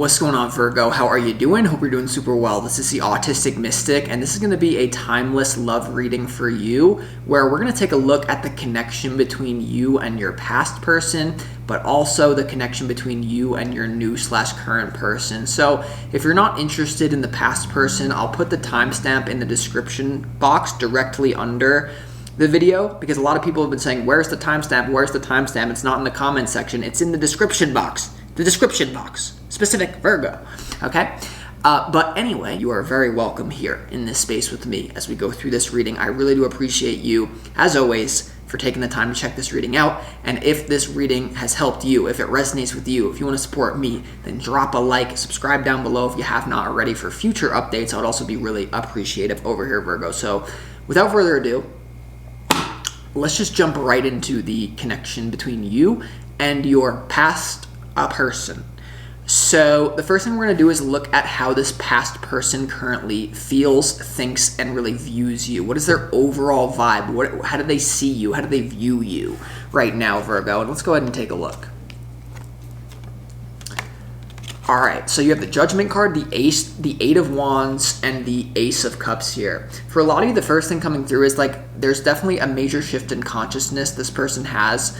What's going on, Virgo? How are you doing? Hope you're doing super well. This is the Autistic Mystic, and this is going to be a timeless love reading for you, where we're going to take a look at the connection between you and your past person, but also the connection between you and your new/current person. So if you're not interested in the past person, I'll put the timestamp in the description box directly under the video, because a lot of people have been saying, where's the timestamp? Where's the timestamp? It's not in the comment section. It's in the description box. The description box. Specific Virgo. Okay? But anyway, you are very welcome here in this space with me as we go through this reading. I really do appreciate you, as always, for taking the time to check this reading out. And if this reading has helped you, if it resonates with you, if you want to support me, then drop a like, subscribe down below if you have not already for future updates. I would also be really appreciative over here, Virgo. So without further ado, let's just jump right into the connection between you and your past person. So the first thing we're going to do is look at how this past person currently feels, thinks, and really views you. What is their overall vibe? How do they see you? How do they view you right now, Virgo? And let's go ahead and take a look. All right, so you have the Judgment card, the Ace, the Eight of Wands, and the Ace of Cups here. For a lot of you, the first thing coming through is like there's definitely a major shift in consciousness this person has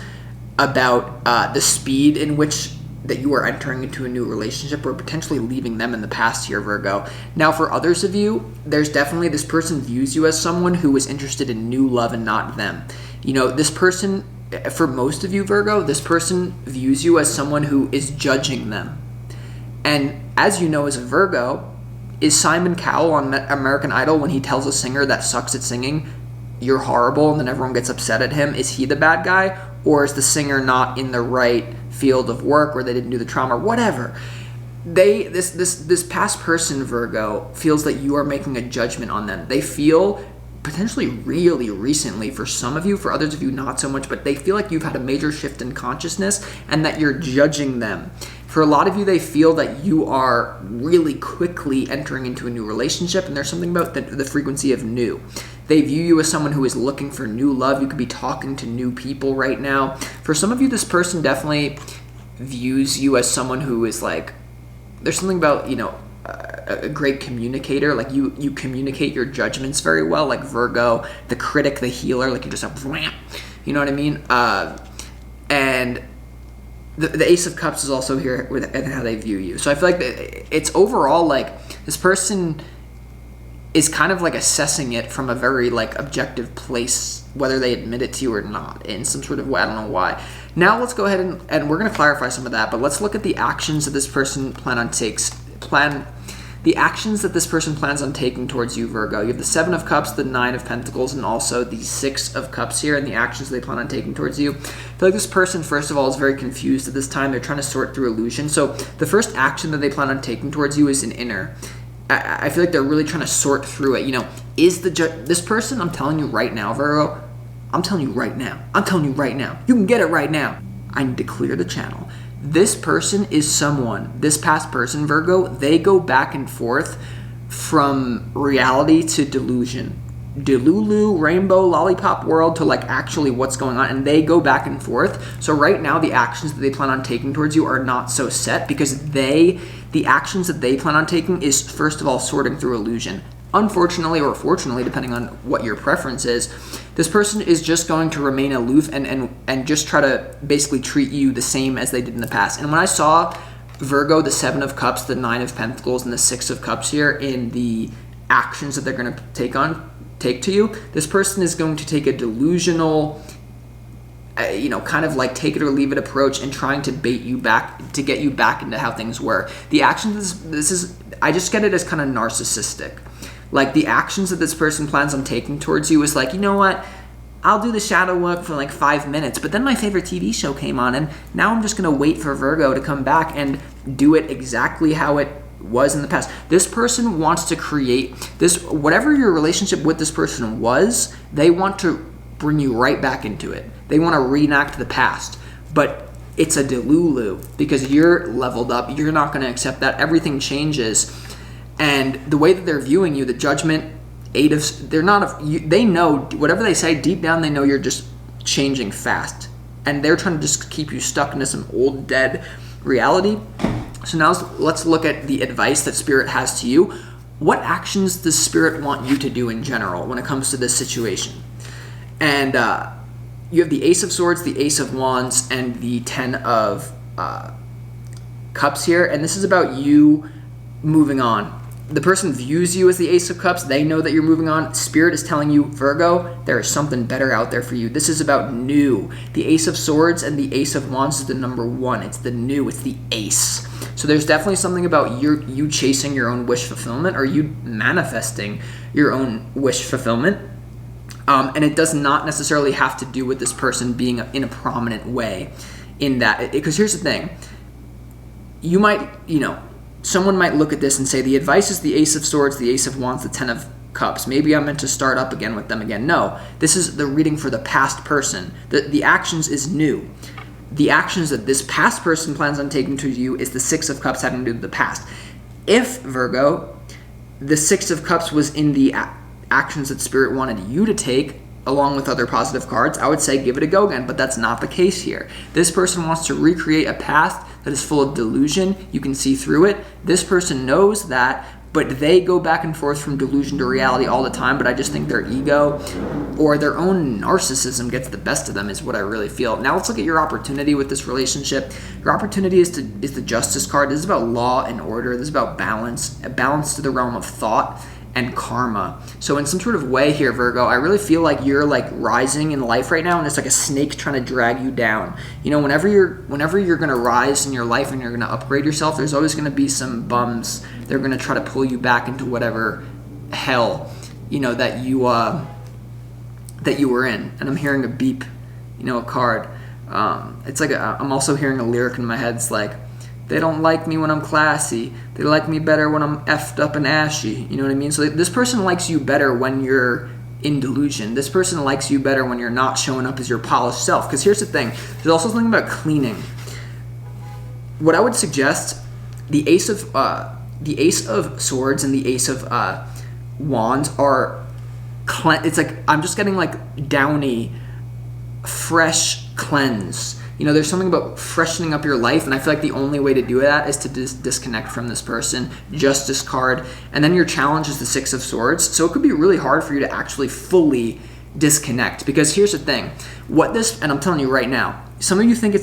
about the speed in which that you are entering into a new relationship or potentially leaving them in the past here, Virgo. Now, for others of you, there's definitely this person views you as someone who is interested in new love and not them. You know, this person, for most of you, Virgo, this person views you as someone who is judging them. And as you know, as a Virgo, is Simon Cowell on American Idol, when he tells a singer that sucks at singing, you're horrible, and then everyone gets upset at him, is he the bad guy? Or is the singer not in the right field of work, or they didn't do the trauma, or whatever? This past person, Virgo, feels that you are making a judgment on them. They feel, potentially really recently for some of you, for others of you not so much, but they feel like you've had a major shift in consciousness and that you're judging them. For a lot of you, they feel that you are really quickly entering into a new relationship, and there's something about the frequency of new. They view you as someone who is looking for new love. You could be talking to new people right now. For some of you, this person definitely views you as someone who is like, there's something about, you know, a great communicator. Like you communicate your judgments very well, like Virgo, the critic, the healer, like you're just like, you know what I mean? And the Ace of Cups is also here with and how they view you. So I feel like it's overall like this person is kind of like assessing it from a very like objective place, whether they admit it to you or not, in some sort of way. I don't know why. Now let's go ahead and we're going to clarify some of that, but let's look at the actions that this person the actions that this person plans on taking towards you, Virgo. You have the Seven of Cups, the Nine of Pentacles, and also the Six of Cups here, and the actions they plan on taking towards you. I feel like this person, first of all, is very confused at this time. They're trying to sort through illusion. So the first action that they plan on taking towards you is an inner. I feel like they're really trying to sort through it. You know, is this person, I'm telling you right now, Virgo, I'm telling you right now. I'm telling you right now. You can get it right now. I need to clear the channel. This person is someone, this past person, Virgo, they go back and forth from reality to delusion. Delulu, rainbow, lollipop world to like actually what's going on, and they go back and forth. So right now, the actions that they plan on taking towards you are not so set, because the actions that they plan on taking is, first of all, sorting through illusion. Unfortunately or fortunately, depending on what your preference is, this person is just going to remain aloof and just try to basically treat you the same as they did in the past. And when I saw Virgo, the Seven of Cups, the Nine of Pentacles, and the Six of Cups here in the actions that they're going to take to you, this person is going to take a delusional, kind of like take it or leave it approach and trying to bait you back, to get you back into how things were. The actions, I just get it as kind of narcissistic. Like the actions that this person plans on taking towards you is like, you know what? I'll do the shadow work for like 5 minutes, but then my favorite TV show came on, and now I'm just going to wait for Virgo to come back and do it exactly how it was in the past. This person wants to create this, whatever your relationship with this person was, they want to bring you right back into it. They want to reenact the past, but it's a delulu because you're leveled up. You're not going to accept that. Everything changes. And the way that they're viewing you, the Judgment, they know, whatever they say, deep down they know you're just changing fast. And they're trying to just keep you stuck into some old, dead reality. So now let's look at the advice that Spirit has to you. What actions does Spirit want you to do in general when it comes to this situation? And you have the Ace of Swords, the Ace of Wands, and the 10 of Cups here. And this is about you moving on. The person views you as the Ace of Cups. They know that you're moving on. Spirit is telling you, Virgo, there is something better out there for you. This is about new. The Ace of Swords and the Ace of Wands is the number one. It's the new. It's the ace. So there's definitely something about you chasing your own wish fulfillment, or you manifesting your own wish fulfillment. And it does not necessarily have to do with this person being in a prominent way in that. Because here's the thing. You might, someone might look at this and say, the advice is the Ace of Swords, the Ace of Wands, the 10 of Cups. Maybe I'm meant to start up again with them again. No, this is the reading for the past person. The actions is new. The actions that this past person plans on taking to you is the 6 of Cups having to do with the past. If, Virgo, the 6 of Cups was in the actions that Spirit wanted you to take, along with other positive cards, I would say give it a go again, but that's not the case here. This person wants to recreate a past that is full of delusion. You can see through it. This person knows that, but they go back and forth from delusion to reality all the time, but I just think their ego or their own narcissism gets the best of them is what I really feel. Now let's look at your opportunity with this relationship. Your opportunity is the Justice card. This is about law and order. This is about balance, a balance to the realm of thought and karma. So in some sort of way here, Virgo, I really feel like you're like rising in life right now, and it's like a snake trying to drag you down. Whenever you're gonna rise in your life and you're gonna upgrade yourself, there's always gonna be some bums. They're gonna try to pull you back into whatever hell that you were in. And I'm hearing a beep, a card. It's like I'm also hearing a lyric in my head. It's like, they don't like me when I'm classy. They like me better when I'm effed up and ashy. You know what I mean? So this person likes you better when you're in delusion. This person likes you better when you're not showing up as your polished self. Because here's the thing. There's also something about cleaning. What I would suggest, the Ace of Swords and the Ace of Wands are, it's like, I'm just getting like downy, fresh cleanse. There's something about freshening up your life, and I feel like the only way to do that is to disconnect from this person. Justice card. And then your challenge is the 6 of Swords. So it could be really hard for you to actually fully disconnect. Because here's the thing. And I'm telling you right now, some of you think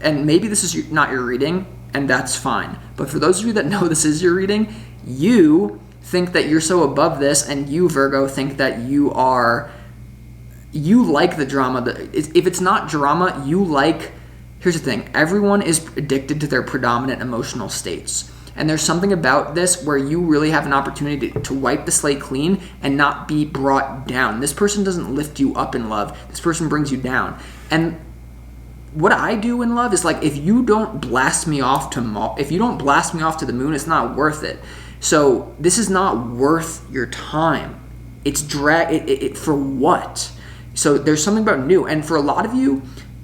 and maybe this is not your reading, and that's fine. But for those of you that know this is your reading, you think that you're so above this, and you, Virgo, think that you like the drama. If it's not drama, here's the thing. Everyone is addicted to their predominant emotional states. And there's something about this where you really have an opportunity to wipe the slate clean and not be brought down. This person doesn't lift you up in love. This person brings you down. And what I do in love is like, if you don't blast me off to the moon, it's not worth it. So this is not worth your time. It's for what? So there's something about new. And for a lot of you,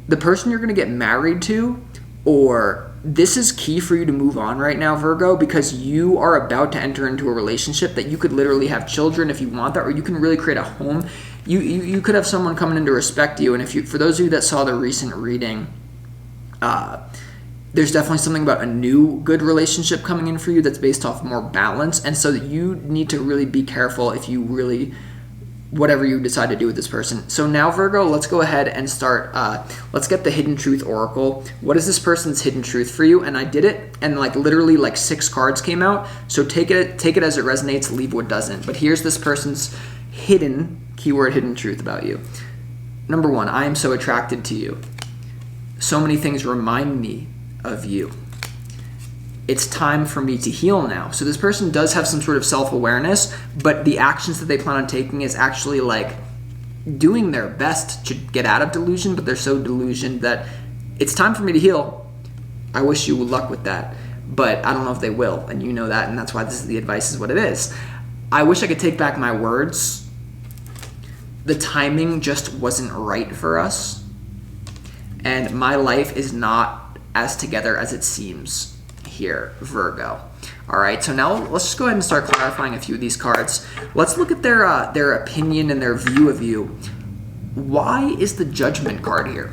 the person you're going to get married to, or this is key for you to move on right now, Virgo, because you are about to enter into a relationship that you could literally have children if you want that, or you can really create a home. You could have someone coming in to respect you. And for those of you that saw the recent reading, there's definitely something about a new good relationship coming in for you that's based off more balance. And so that you need to really be careful if you really, whatever you decide to do with this person. So now, Virgo, let's go ahead and start. Let's get the Hidden Truth Oracle. What is this person's hidden truth for you? And I did it, and literally 6 cards came out. So take it as it resonates, leave what doesn't. But here's this person's hidden truth about you. Number 1, I am so attracted to you. So many things remind me of you. It's time for me to heal now. So this person does have some sort of self-awareness, but the actions that they plan on taking is actually doing their best to get out of delusion, but they're so delusioned that it's time for me to heal. I wish you luck with that, but I don't know if they will, and you know that, and that's why the advice is what it is. I wish I could take back my words. The timing just wasn't right for us, and my life is not as together as it seems here, Virgo. All right, so now let's just go ahead and start clarifying a few of these cards. Let's look at their opinion and their view of you. Why is the Judgment card here?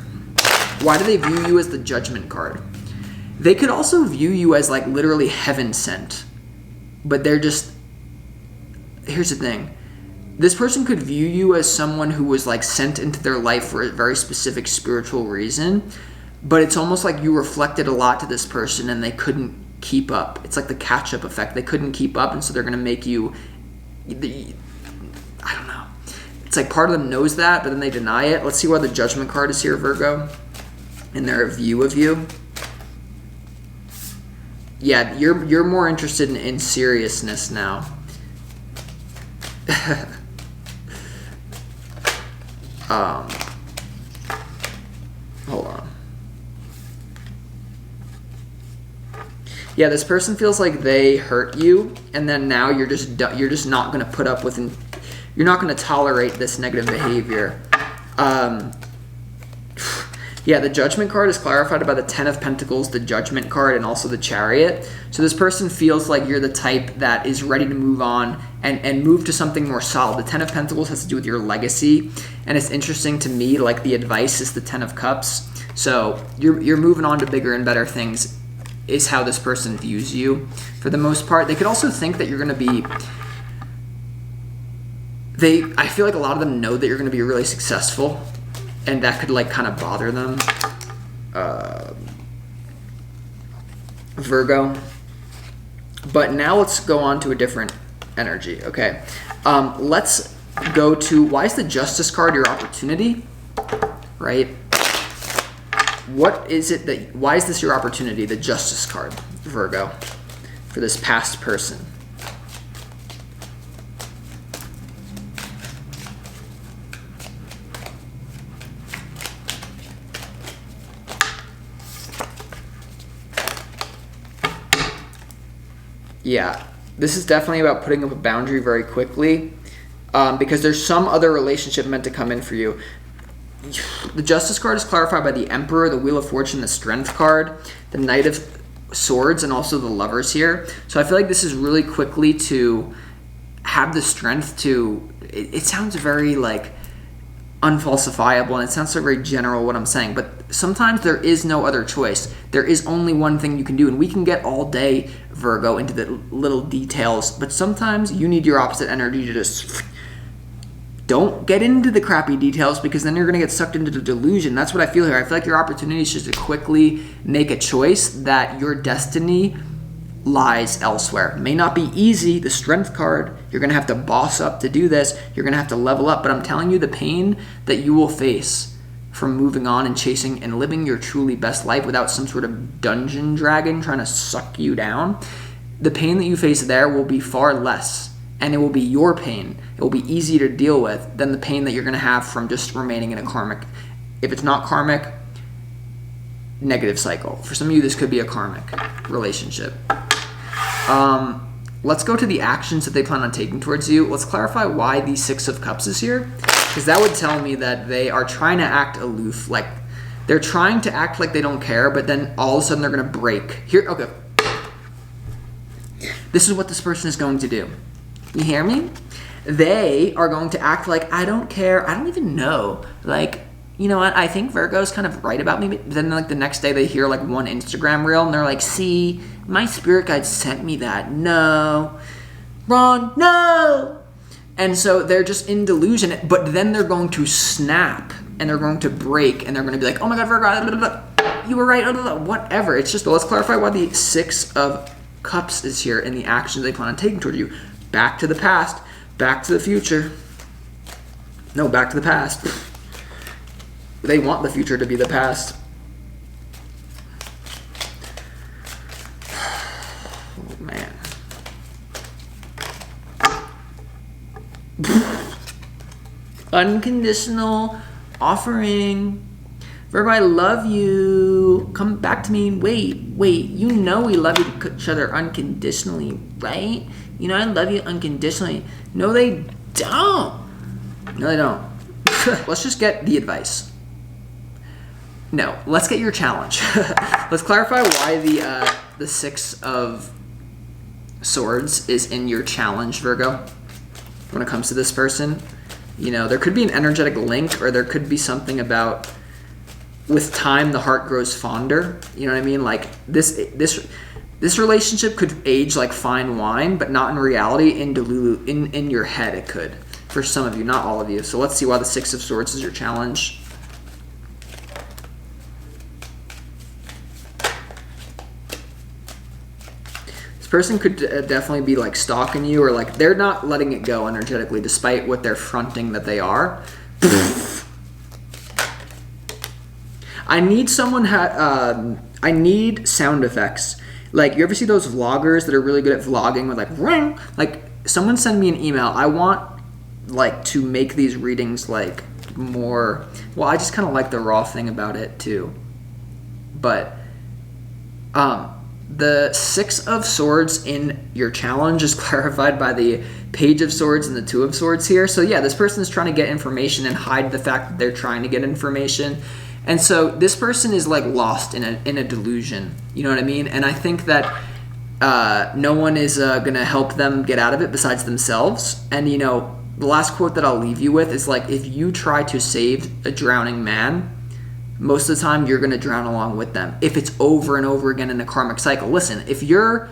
Why do they view you as the Judgment card? They could also view you as like literally heaven sent, but they're just, here's the thing. This person could view you as someone who was like sent into their life for a very specific spiritual reason, but it's almost like you reflected a lot to this person and they couldn't keep up. It's like the catch-up effect. They couldn't keep up, and so they're going to make you, I don't know. It's like part of them knows that, but then they deny it. Let's see why the Judgment card is here, Virgo, in their view of you. Yeah, you're more interested in seriousness now. Hold on. Yeah, this person feels like they hurt you, and then now you're just not going to put up with, you're not going to tolerate this negative behavior. Yeah, the Judgment card is clarified by the Ten of Pentacles, the Judgment card, and also the Chariot. So this person feels like you're the type that is ready to move on and move to something more solid. The Ten of Pentacles has to do with your legacy, and it's interesting to me, like the advice is the Ten of Cups. So you're moving on to bigger and better things is how this person views you. For the most part, they could also think that you're going to be... I feel like a lot of them know that you're going to be really successful, and that could like kind of bother them. Virgo. But now let's go on to a different energy, okay? Let's go to, why is the Justice card your opportunity, right? What is it that, why is this your opportunity, the Justice card, Virgo, for this past person? Yeah, this is definitely about putting up a boundary very quickly, because there's some other relationship meant to come in for you. The Justice card is clarified by the Emperor, the Wheel of Fortune, the Strength card, the Knight of Swords, and also the Lovers here. So I feel like this is really quickly to have the strength to, it sounds very like unfalsifiable, and it sounds so very general what I'm saying, but sometimes there is no other choice. There is only one thing you can do, and we can get all day, Virgo, into the little details, but sometimes you need your opposite energy to just don't get into the crappy details, because then you're going to get sucked into the delusion. That's what I feel here. I feel like your opportunity is just to quickly make a choice that your destiny lies elsewhere. It may not be easy. The Strength card, you're going to have to boss up to do this. You're going to have to level up, but I'm telling you, the pain that you will face from moving on and chasing and living your truly best life without some sort of dungeon dragon trying to suck you down, the pain that you face there will be far less, and it will be your pain. It will be easy to deal with than the pain that you're going to have from just remaining in a karmic. If it's not karmic, negative cycle. For some of you, this could be a karmic relationship. Let's go to the actions that they plan on taking towards you. Let's clarify why the Six of Cups is here, because that would tell me that they are trying to act aloof, like they're trying to act like they don't care, but then all of a sudden they're going to break. Here, okay. This is what this person is going to do. You hear me? They are going to act like, I don't care. I don't even know. Like, you know what? I think Virgo's kind of right about me. But then like the next day they hear like one Instagram reel and they're like, see, my spirit guide sent me that. No. Wrong. No. And so they're just in delusion. But then they're going to snap and they're going to break and they're going to be like, oh my God, Virgo, blah, blah, blah. You were right. Blah, blah, blah. Whatever. It's just, let's clarify why the Six of Cups is here and the actions they plan on taking toward you. Back to the past, back to the future. No, back to the past. They want the future to be the past. Oh, man. Unconditional offering. Virgo, I love you. Come back to me. Wait. You know we love each other unconditionally, right? You know I love you unconditionally. No, they don't. No, they don't. Let's just get the advice. No, let's get your challenge. Let's clarify why the Six of Swords is in your challenge, Virgo, when it comes to this person. You know, there could be an energetic link, or there could be something about with time, the heart grows fonder. You know what I mean? Like this relationship could age like fine wine, but not in reality. In your head, it could. For some of you, not all of you. So let's see why the Six of Swords is your challenge. This person could definitely be like stalking you, or like they're not letting it go energetically, despite what they're fronting that they are. I need someone. I need sound effects. Like, you ever see those vloggers that are really good at vlogging with like ring? Like, someone send me an email. I want like to make these readings like more. Well, I just kind of like the raw thing about it too. But the Six of Swords in your challenge is clarified by the Page of Swords and the Two of Swords here. So yeah, this person is trying to get information and hide the fact that they're trying to get information. And so this person is like lost in a delusion. You know what I mean? And I think that no one is going to help them get out of it besides themselves. And, you know, the last quote that I'll leave you with is like, if you try to save a drowning man, most of the time you're going to drown along with them. If it's over and over again in a karmic cycle. Listen, if you're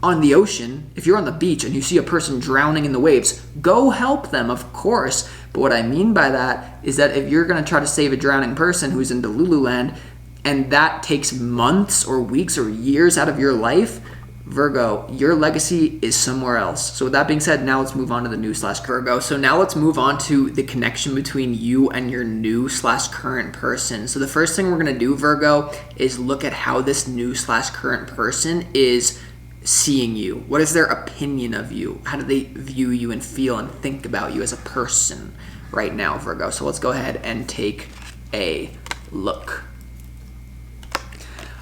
on the ocean, if you're on the beach and you see a person drowning in the waves, go help them, of course. But what I mean by that is that if you're going to try to save a drowning person who's in Delulu land, and that takes months or weeks or years out of your life, Virgo, your legacy is somewhere else. So with that being said, now let's move on to the new/Virgo. So now let's move on to the connection between you and your new/current person. So the first thing we're going to do, Virgo, is look at how this new/current person is seeing you. What is their opinion of you? How do they view you and feel and think about you as a person right now, Virgo? So let's go ahead and take a look.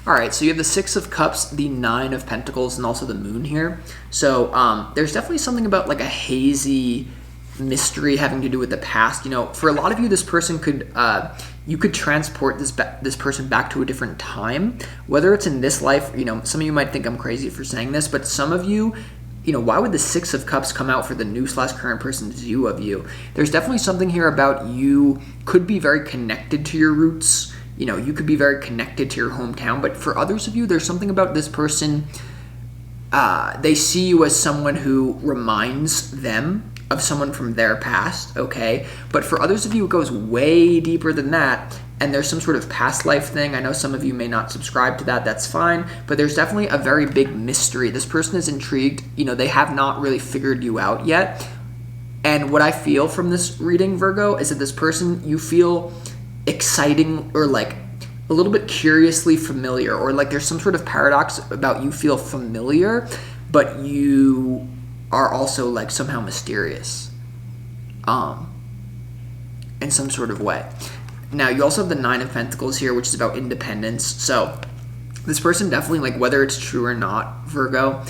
All right, so you have the Six of Cups, the Nine of Pentacles, and also the Moon here. So there's definitely something about like a hazy mystery having to do with the past. You know, for a lot of you, this person could, you could transport this person back to a different time, whether it's in this life. You know, some of you might think I'm crazy for saying this, but some of you, you know, why would the Six of Cups come out for the new/current person's view of you? There's definitely something here about you could be very connected to your roots. You know, you could be very connected to your hometown, but for others of you, there's something about this person. They see you as someone who reminds them of someone from their past, okay? But for others of you, it goes way deeper than that, and there's some sort of past life thing. I know some of you may not subscribe to that, that's fine, but there's definitely a very big mystery. This person is intrigued. You know, they have not really figured you out yet, and what I feel from this reading, Virgo, is that this person, you feel exciting or like a little bit curiously familiar, or like there's some sort of paradox about you feel familiar, but you are also like somehow mysterious in some sort of way. Now you also have the Nine of Pentacles here, which is about independence. So this person definitely, like, whether it's true or not, Virgo,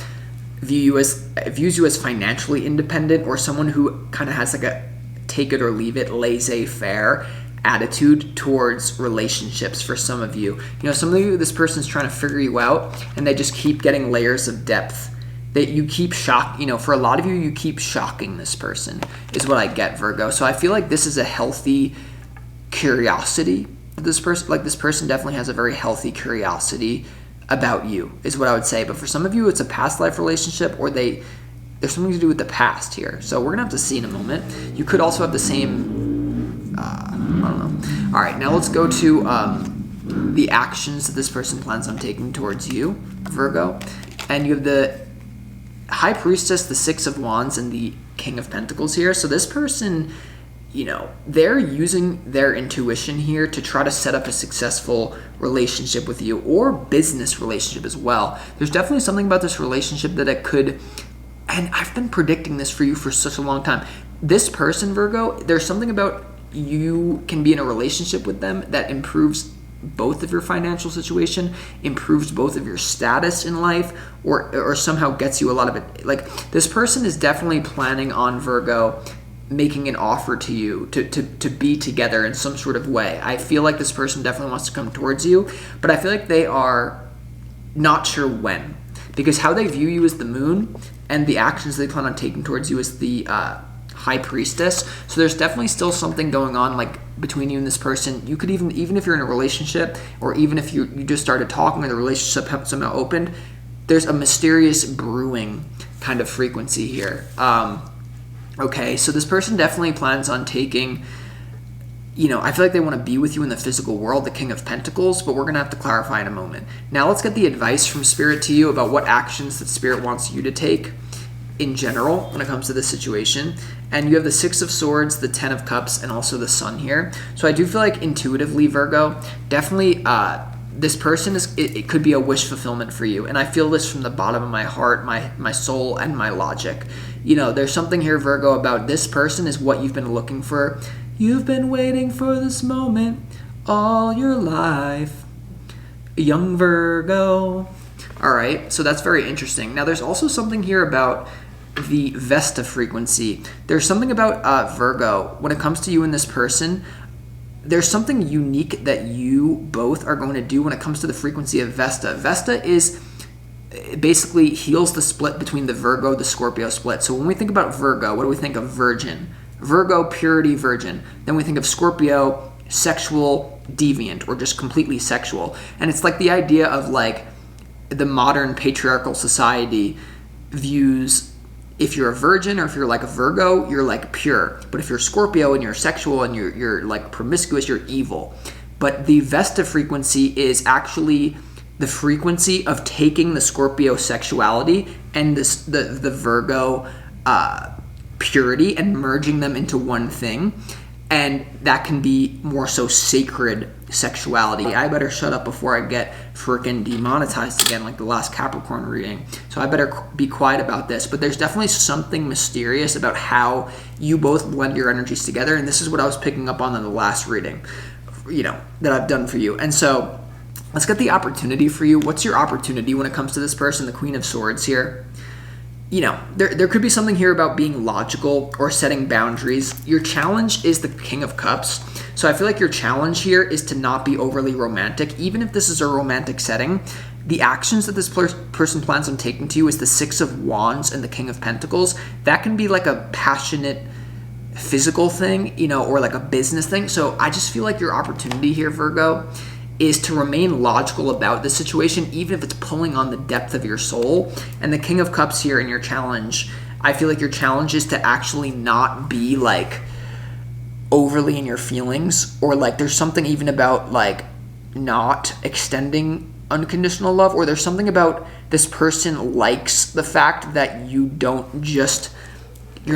views you as financially independent, or someone who kind of has like a take it or leave it, laissez-faire attitude towards relationships. For some of you, you know, some of you, this person's trying to figure you out, and they just keep getting layers of depth that you keep you know, for a lot of you, you keep shocking this person, is what I get, Virgo. So I feel like this is a healthy curiosity. This person definitely has a very healthy curiosity about you, is what I would say. But for some of you, it's a past life relationship, or there's something to do with the past here. So we're gonna have to see in a moment. You could also have the same, I don't know. All right, now let's go to the actions that this person plans on taking towards you, Virgo. And you have the High Priestess, the Six of Wands, and the King of Pentacles here. So this person, you know, they're using their intuition here to try to set up a successful relationship with you, or business relationship as well. There's definitely something about this relationship that it could, and I've been predicting this for you for such a long time. This person, Virgo, there's something about you can be in a relationship with them that improves both of your financial situation, improves both of your status in life, or somehow gets you a lot of it. Like, this person is definitely planning on, Virgo, making an offer to you to be together in some sort of way. I feel like this person definitely wants to come towards you, but I feel like they are not sure when, because how they view you is the Moon, and the actions they plan on taking towards you is the High Priestess. So there's definitely still something going on like between you and this person. You could even if you're in a relationship, or even if you just started talking and the relationship somehow opened, there's a mysterious brewing kind of frequency here. Okay, so this person definitely plans on taking, I feel like they want to be with you in the physical world, the King of Pentacles, but we're going to have to clarify in a moment. Now let's get the advice from Spirit to you about what actions that Spirit wants you to take in general when it comes to this situation. And you have the Six of Swords, the Ten of Cups, and also the Sun here. So I do feel like intuitively, Virgo, definitely this person it could be a wish fulfillment for you. And I feel this from the bottom of my heart, my soul, and my logic. There's something here, Virgo, about this person is what you've been looking for. You've been waiting for this moment all your life, young Virgo. All right, so that's very interesting. Now, there's also something here about the Vesta frequency. There's something about Virgo, when it comes to you and this person, there's something unique that you both are going to do when it comes to the frequency of Vesta. Vesta is basically heals the split between the Virgo, the Scorpio split. So when we think about Virgo, what do we think of? Virgin. Virgo, purity, virgin. Then we think of Scorpio, sexual, deviant, or just completely sexual. And it's like the idea of like the modern patriarchal society views, if you're a virgin or if you're like a Virgo, you're like pure. But if you're Scorpio and you're sexual and you're like promiscuous, you're evil. But the Vesta frequency is actually the frequency of taking the Scorpio sexuality and the Virgo purity and merging them into one thing. And that can be more so sacred sexuality. I better shut up before I get freaking demonetized again, like the last Capricorn reading. So I better be quiet about this. But there's definitely something mysterious about how you both blend your energies together. And this is what I was picking up on in the last reading, that I've done for you. And so let's get the opportunity for you. What's your opportunity when it comes to this person, the Queen of Swords here? There could be something here about being logical or setting boundaries. Your challenge is the King of Cups. So I feel like your challenge here is to not be overly romantic. Even if this is a romantic setting, the actions that this person plans on taking to you is the Six of Wands and the King of Pentacles. That can be like a passionate physical thing, or like a business thing. So I just feel like your opportunity here, Virgo, is to remain logical about the situation, even if it's pulling on the depth of your soul. And the King of Cups here in your challenge, I feel like your challenge is to actually not be like overly in your feelings, or like there's something even about like not extending unconditional love, or there's something about this person likes the fact that you're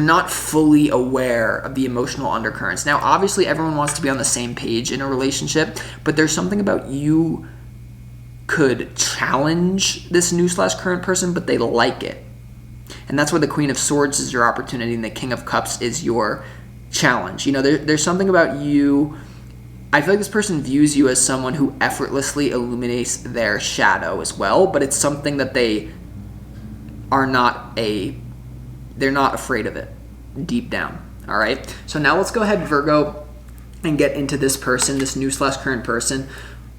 not fully aware of the emotional undercurrents. Now, obviously, everyone wants to be on the same page in a relationship, but there's something about you could challenge this new/current person, but they like it. And that's why the Queen of Swords is your opportunity and the King of Cups is your challenge. There's something about you. I feel like this person views you as someone who effortlessly illuminates their shadow as well, but it's something that they're not afraid of it deep down. All right. So now let's go ahead, Virgo, and get into this person, this new/current person.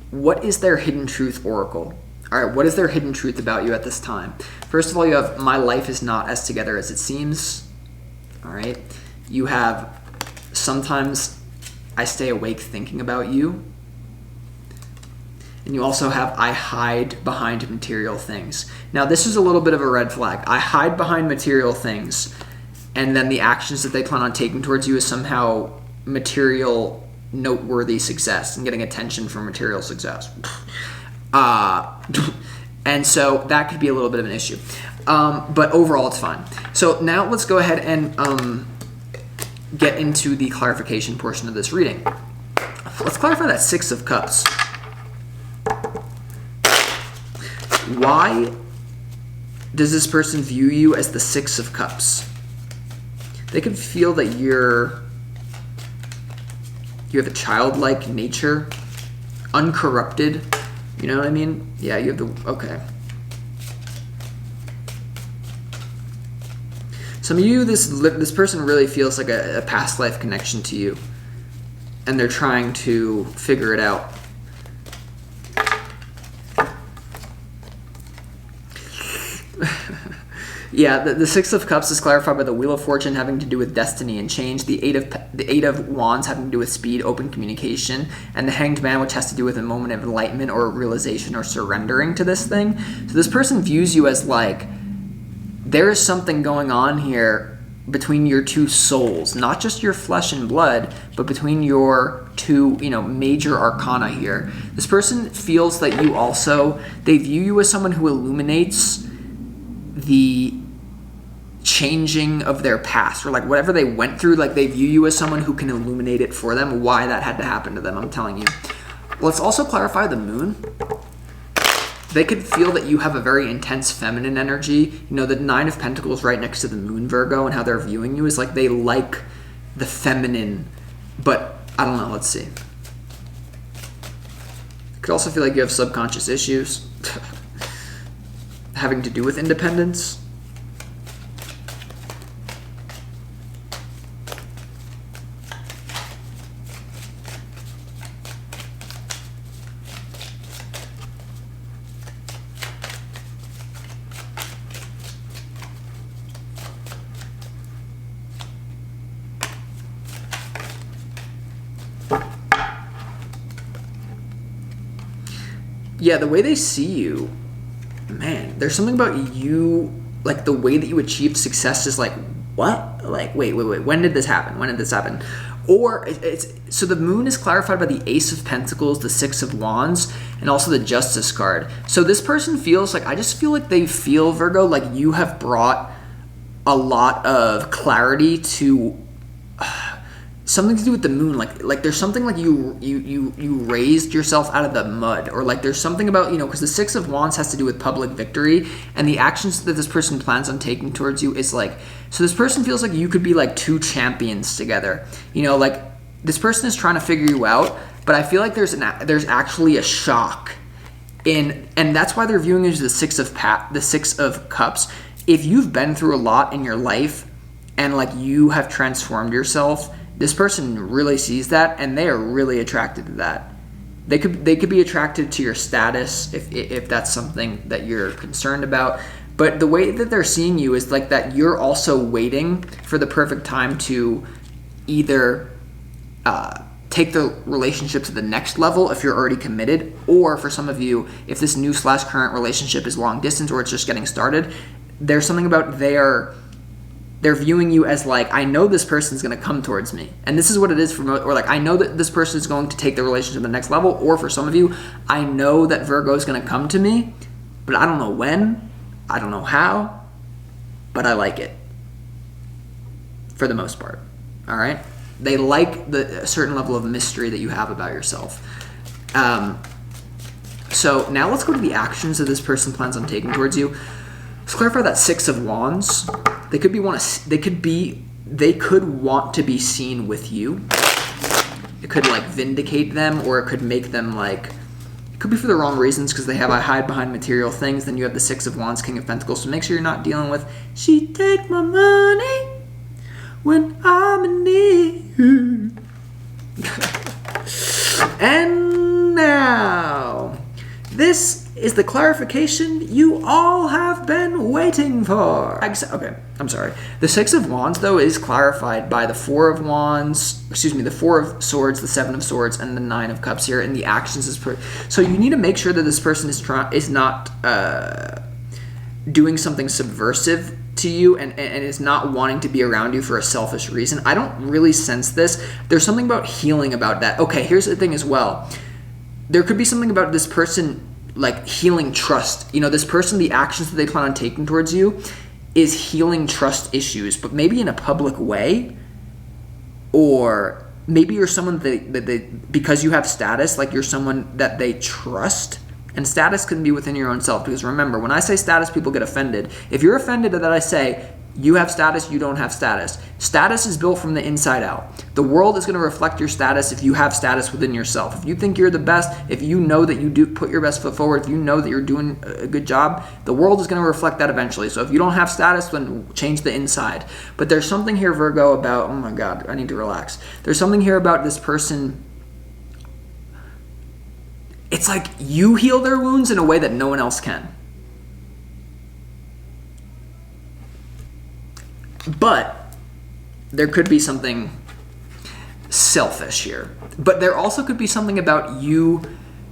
What is their hidden truth oracle? All right. What is their hidden truth about you at this time? First of all, you have my life is not as together as it seems. All right. You have sometimes I stay awake thinking about you. And you also have I hide behind material things. Now, this is a little bit of a red flag. I hide behind material things, and then the actions that they plan on taking towards you is somehow material, noteworthy success and getting attention for material success. And so that could be a little bit of an issue. But overall, it's fine. So now let's go ahead and get into the clarification portion of this reading. Let's clarify that Six of Cups. Why does this person view you as the Six of Cups? They could feel that you have a childlike nature, uncorrupted. You know what I mean? Yeah, you have okay. Some of you, this person really feels like a past life connection to you, and they're trying to figure it out. Yeah, the Six of Cups is clarified by the Wheel of Fortune having to do with destiny and change, the Eight of Wands having to do with speed, open communication, and the Hanged Man, which has to do with a moment of enlightenment or realization or surrendering to this thing. So this person views you as like, there is something going on here between your two souls, not just your flesh and blood, but between your two, major arcana here. This person feels that you also, they view you as someone who illuminates the changing of their past, or like whatever they went through, like they view you as someone who can illuminate it for them, why that had to happen to them, I'm telling you. Let's also clarify the moon. They could feel that you have a very intense feminine energy. The Nine of Pentacles right next to the moon, Virgo, and how they're viewing you is like they like the feminine, but I don't know, let's see. It could also feel like you have subconscious issues having to do with independence. Yeah, the way they see you, man, there's something about you, like the way that you achieve success is like, what? Like, wait, when did this happen? Or so the moon is clarified by the Ace of Pentacles, the Six of Wands, and also the Justice card. So this person feels like, I just feel like they feel, Virgo, like you have brought a lot of clarity to something to do with the moon, like there's something like you raised yourself out of the mud, or like there's something about, because the Six of Wands has to do with public victory, and the actions that this person plans on taking towards you is like, so this person feels like you could be like two champions together, like this person is trying to figure you out, but I feel like there's actually a shock and that's why they're viewing it as the Six of Cups. If you've been through a lot in your life and like you have transformed yourself, this person really sees that, and they are really attracted to that. They could be attracted to your status if that's something that you're concerned about. But the way that they're seeing you is like that you're also waiting for the perfect time to either take the relationship to the next level if you're already committed, or for some of you, if this new / current relationship is long distance or it's just getting started, there's something about they're viewing you as like, I know this person's going to come towards me. And this is what it is for most, or like, I know that this person is going to take the relationship to the next level. Or for some of you, I know that Virgo is going to come to me, but I don't know when, I don't know how, but I like it for the most part. All right. They like a certain level of mystery that you have about yourself. So now let's go to the actions that this person plans on taking towards you. Let's clarify that Six of Wands. They could want to be seen with you. It could like vindicate them, or it could make them like, it could be for the wrong reasons because they have a hide behind material things. Then you have the Six of Wands, King of Pentacles. So make sure you're not dealing with, she take my money when I'm in need. And now, this is the clarification you all have been waiting for. Okay, I'm sorry. The Six of Wands, though, is clarified by the Four of Swords, the Seven of Swords, and the Nine of Cups here, and the actions is so you need to make sure that this person is not doing something subversive to you and is not wanting to be around you for a selfish reason. I don't really sense this. There's something about healing about that. Okay, here's the thing as well. There could be something about this person like healing trust. This person, the actions that they plan on taking towards you is healing trust issues, but maybe in a public way, or maybe you're someone that they because you have status, like you're someone that they trust. And status can be within your own self, because remember, when I say status, people get offended. If you're offended that I say you have status, you don't have status. Status is built from the inside out. The world is going to reflect your status if you have status within yourself. If you think you're the best, if you know that you do put your best foot forward, if you know that you're doing a good job, the world is going to reflect that eventually. So if you don't have status, then change the inside. But there's something here, Virgo, about, oh my God, I need to relax. There's something here about this person. It's like you heal their wounds in a way that no one else can. But there could be something selfish here. But there also could be something about you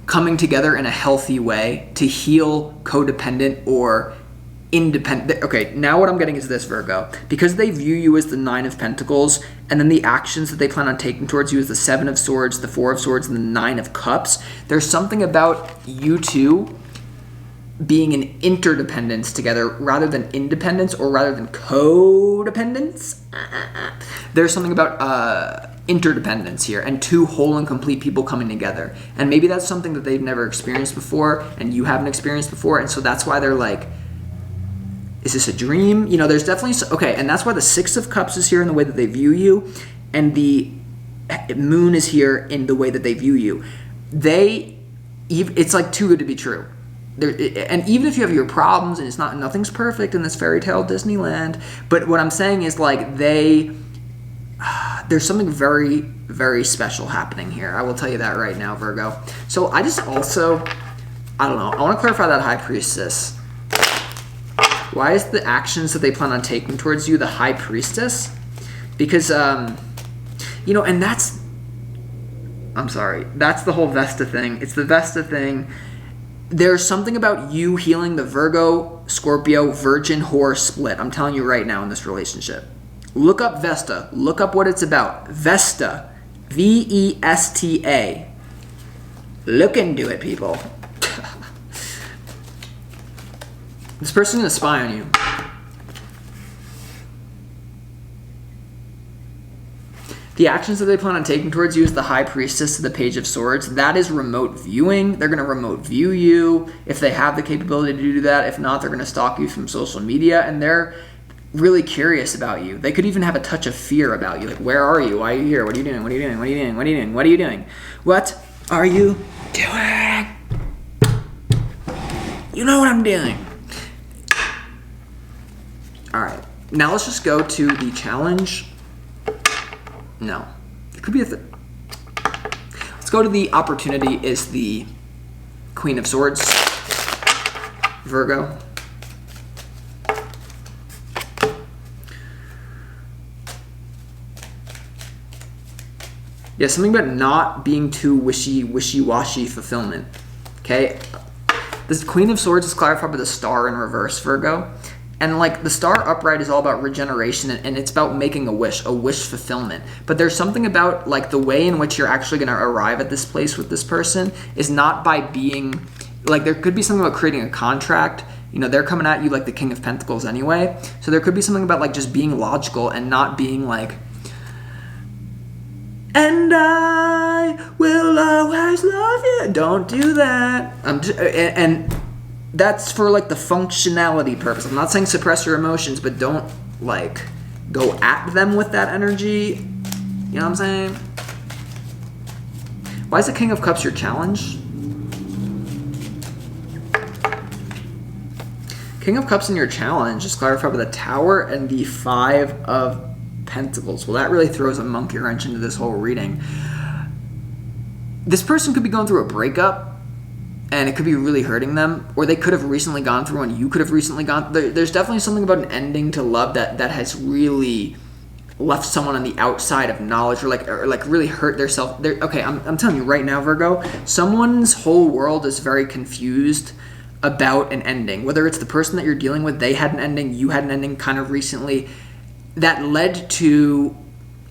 coming together in a healthy way to heal codependent or independent. Okay, now what I'm getting is this, Virgo. Because they view you as the Nine of Pentacles, and then the actions that they plan on taking towards you is the Seven of Swords, the Four of Swords, and the Nine of Cups. There's something about you two being in interdependence together rather than independence, or rather than codependence. There's something about interdependence here, and two whole and complete people coming together. And maybe that's something that they've never experienced before, and you haven't experienced before, and so that's why they're like, is this a dream? You know, there's definitely, okay, and that's why the Six of Cups is here in the way that they view you, and the Moon is here in the way that they view you. It's like too good to be true. And even if you have your problems, and nothing's perfect in this fairy tale Disneyland, but what I'm saying is like there's something very, very special happening here. I will tell you that right now, Virgo. So I don't know, I want to clarify that High Priestess. Why is the actions that they plan on taking towards you the High Priestess? Because, you know, and that's the whole Vesta thing. It's the Vesta thing. There's something about you healing the Virgo, Scorpio, Virgin, whore split. I'm telling you right now in this relationship. Look up Vesta. Look up what it's about. Vesta. Vesta. Look into it, people. This person's going to spy on you. The actions that they plan on taking towards you is the High Priestess to the Page of Swords. That is remote viewing. They're going to remote view you if they have the capability to do that. If not, they're going to stalk you from social media, and they're really curious about you. They could even have a touch of fear about you. Like, where are you? Why are you here? What are you doing? What are you doing? What are you doing? What are you doing? What are you doing? What are you doing? You know what I'm doing. All right. Now let's just go to the challenge. No. It could be let's go to the opportunity is the Queen of Swords. Virgo. Yeah, something about not being too wishy-washy fulfillment. Okay? This Queen of Swords is clarified by the Star in reverse, Virgo. And like the Star upright is all about regeneration, and it's about making a wish fulfillment. But there's something about like the way in which you're actually going to arrive at this place with this person is not by being like, there could be something about creating a contract. You know, they're coming at you like the King of Pentacles anyway. So there could be something about like just being logical and not being like, and I will always love you. Don't do that. And that's for like the functionality purpose. I'm not saying suppress your emotions, but don't like go at them with that energy. You know what I'm saying? Why is the King of Cups your challenge? King of Cups in your challenge is clarified by the Tower and the Five of Pentacles. Well, that really throws a monkey wrench into this whole reading. This person could be going through a breakup, and it could be really hurting them, or they could have recently gone through one. You could have recently gone. There's definitely something about an ending to love that has really left someone on the outside of knowledge, or like really hurt their self. Okay, I'm telling you right now, Virgo, someone's whole world is very confused about an ending. Whether it's the person that you're dealing with, they had an ending, you had an ending kind of recently, that led to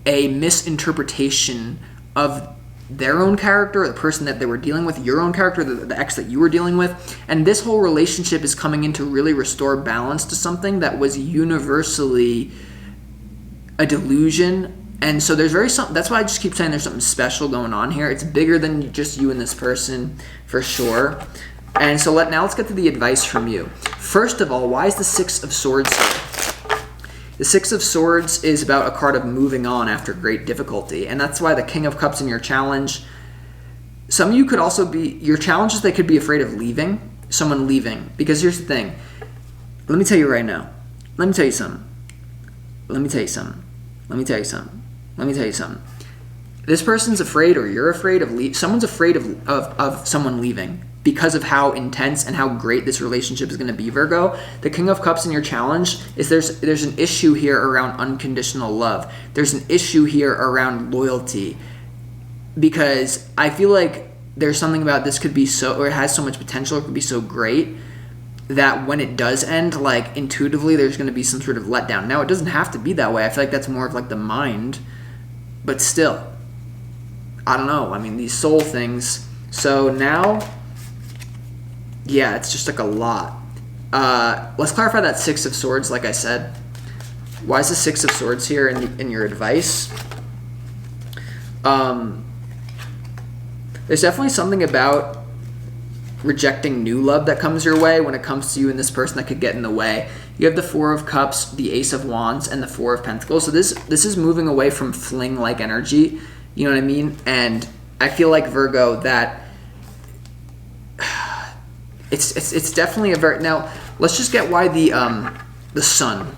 a misinterpretation of their own character, or the person that they were dealing with, your own character, the ex that you were dealing with. And this whole relationship is coming in to really restore balance to something that was universally a delusion. And so there's that's why I just keep saying there's something special going on here. It's bigger than just you and this person, for sure. And so now let's get to the advice from you. First of all, why is the Six of Swords here? The Six of Swords is about a card of moving on after great difficulty. And that's why the King of Cups in your challenge. Some of you could also be, your challenge is they could be afraid of leaving, someone leaving. Because here's the thing. Let me tell you right now. Let me tell you something. Let me tell you something. Let me tell you something. Let me tell you something. This person's afraid, or you're afraid of someone's afraid of someone leaving. because of how intense and how great this relationship is going to be, Virgo. The King of Cups in your challenge is there's an issue here around unconditional love. There's an issue here around loyalty, because I feel like there's something about this could be so, or it has so much potential, it could be so great that when it does end, like intuitively there's going to be some sort of letdown. Now it doesn't have to be that way. I feel like that's more of like the mind, but still, I don't know. I mean, these soul things. So now, yeah, it's just like a lot. Let's clarify that Six of Swords, like I said. Why is the Six of Swords here in your advice? There's definitely something about rejecting new love that comes your way when it comes to you and this person that could get in the way. You have the Four of Cups, the Ace of Wands, and the Four of Pentacles. So this is moving away from fling-like energy. You know what I mean? And I feel like, Virgo, that it's definitely a very... Now, let's just get why the Sun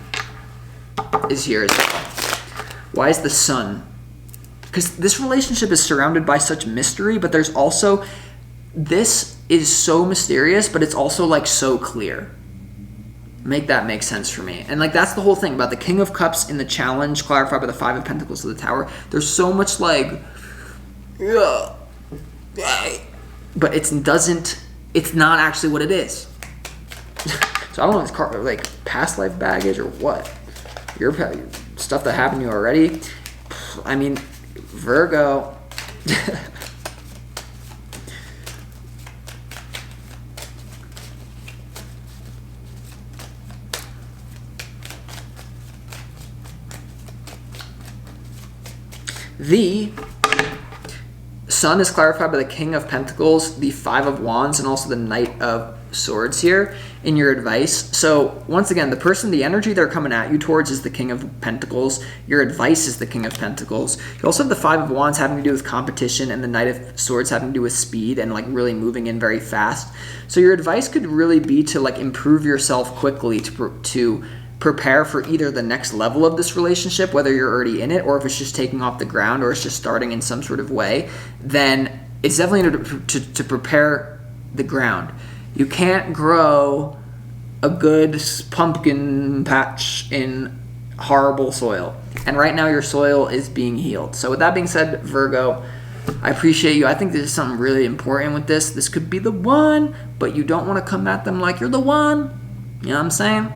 is here as well. Why is the Sun? Because this relationship is surrounded by such mystery, but there's also... This is so mysterious, but it's also like so clear. Make that make sense for me. And like that's the whole thing about the King of Cups in the challenge, clarified by the Five of Pentacles to the Tower. There's so much like, but it's not actually what it is. So I don't know if it's like past life baggage or what. Your stuff that happened to you already. I mean, Virgo. The Sun is clarified by the King of Pentacles, the Five of Wands, and also the Knight of Swords here in your advice. So once again, the energy they're coming at you towards is the King of Pentacles. Your advice is the King of Pentacles. You also have the Five of Wands having to do with competition, and the Knight of Swords having to do with speed and like really moving in very fast. So your advice could really be to like improve yourself quickly to prepare for either the next level of this relationship, whether you're already in it or if it's just taking off the ground or it's just starting in some sort of way. Then it's definitely to prepare the ground. You can't grow a good pumpkin patch in horrible soil. And right now your soil is being healed. So with that being said, Virgo, I appreciate you. I think there's something really important with this. This could be the one, but you don't want to come at them like you're the one. You know what I'm saying?